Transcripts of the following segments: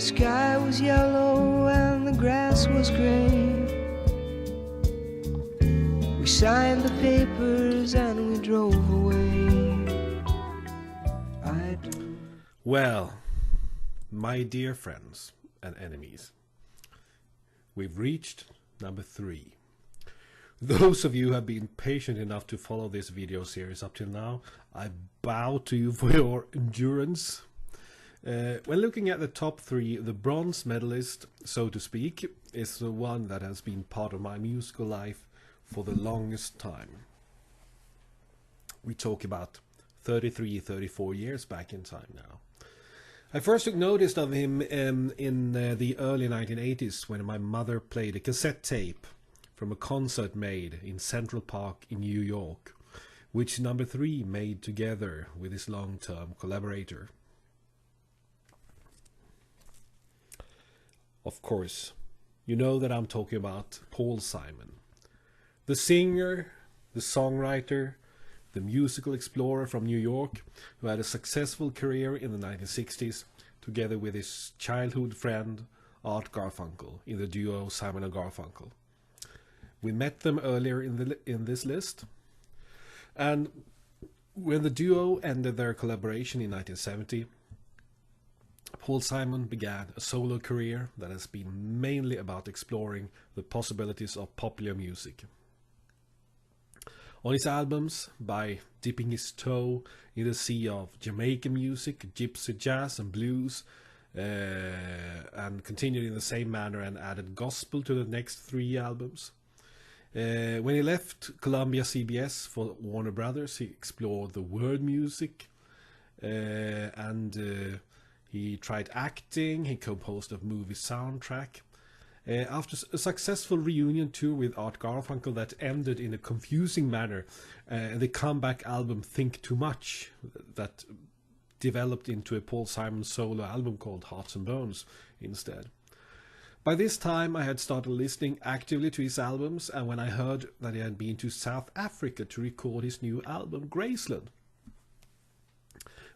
sky was yellow and the grass was grey. We signed the papers and we drove away. Well, my dear friends and enemies, we've reached number 3. Those of you who have been patient enough to follow this video series up till now, I bow to you for your endurance. When looking at the top 3, the bronze medalist, so to speak, is the one that has been part of my musical life for the longest time. We talk about 33, 34 years back in time now. I first took notice of him in the early 1980s when my mother played a cassette tape from a concert made in Central Park in New York, which number 3 made together with his long-term collaborator. Of course, you know that I'm talking about Paul Simon, the singer, the songwriter, the musical explorer from New York, who had a successful career in the 1960s, together with his childhood friend Art Garfunkel in the duo Simon and Garfunkel. We met them earlier in this list, and when the duo ended their collaboration in 1970, Paul Simon began a solo career that has been mainly about exploring the possibilities of popular music. On his albums, by dipping his toe in the sea of Jamaican music, gypsy jazz and blues, and continued in the same manner and added gospel to the next 3 albums. When he left Columbia CBS for Warner Brothers, he explored the world music, and he tried acting. He composed a movie soundtrack. After a successful reunion tour with Art Garfunkel that ended in a confusing manner, the comeback album Think Too Much, that developed into a Paul Simon solo album called Hearts and Bones instead. By this time I had started listening actively to his albums, and when I heard that he had been to South Africa to record his new album Graceland,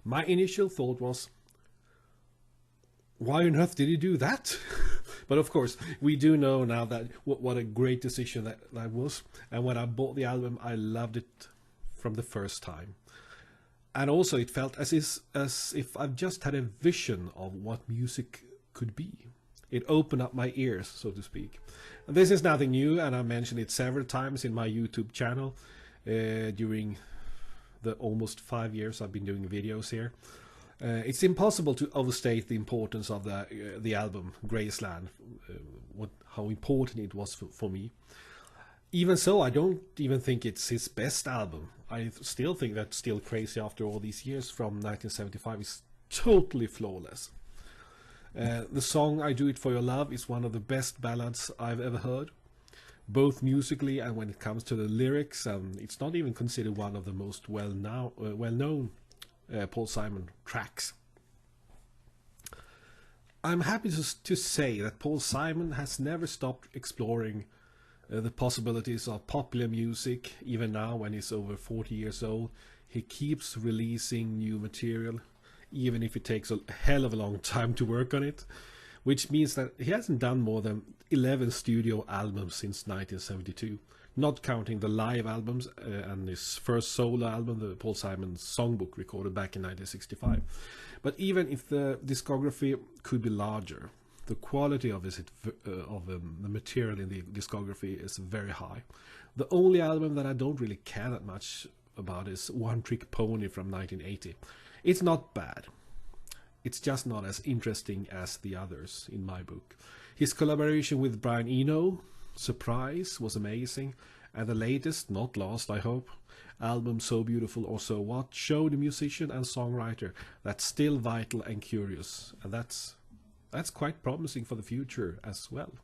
my initial thought was, why on earth did he do that? But of course, we do know now that what a great decision that was. And when I bought the album, I loved it from the first time. And also it felt as if I've just had a vision of what music could be. It opened up my ears, so to speak. And this is nothing new, and I mentioned it several times in my YouTube channel during the almost 5 years I've been doing videos here. It's impossible to overstate the importance of the album Graceland, how important it was for me. Even so, I don't even think it's his best album. I still think that Still Crazy after all these years from 1975 is totally flawless. The song I Do It For Your Love is one of the best ballads I've ever heard, both musically and when it comes to the lyrics. It's not even considered one of the most well-known Paul Simon tracks. I'm happy to say that Paul Simon has never stopped exploring the possibilities of popular music. Even now, when he's over 40 years old, he keeps releasing new material, even if it takes a hell of a long time to work on it, which means that he hasn't done more than 11 studio albums since 1972. Not counting the live albums and his first solo album, the Paul Simon Songbook, recorded back in 1965. But even if the discography could be larger, the quality of the material in the discography is very high. The only album that I don't really care that much about is One Trick Pony from 1980. It's not bad. It's just not as interesting as the others in my book. His collaboration with Brian Eno, Surprise, was amazing, and the latest, not last I hope, album So Beautiful or So What showed a musician and songwriter that's still vital and curious, and that's quite promising for the future as well.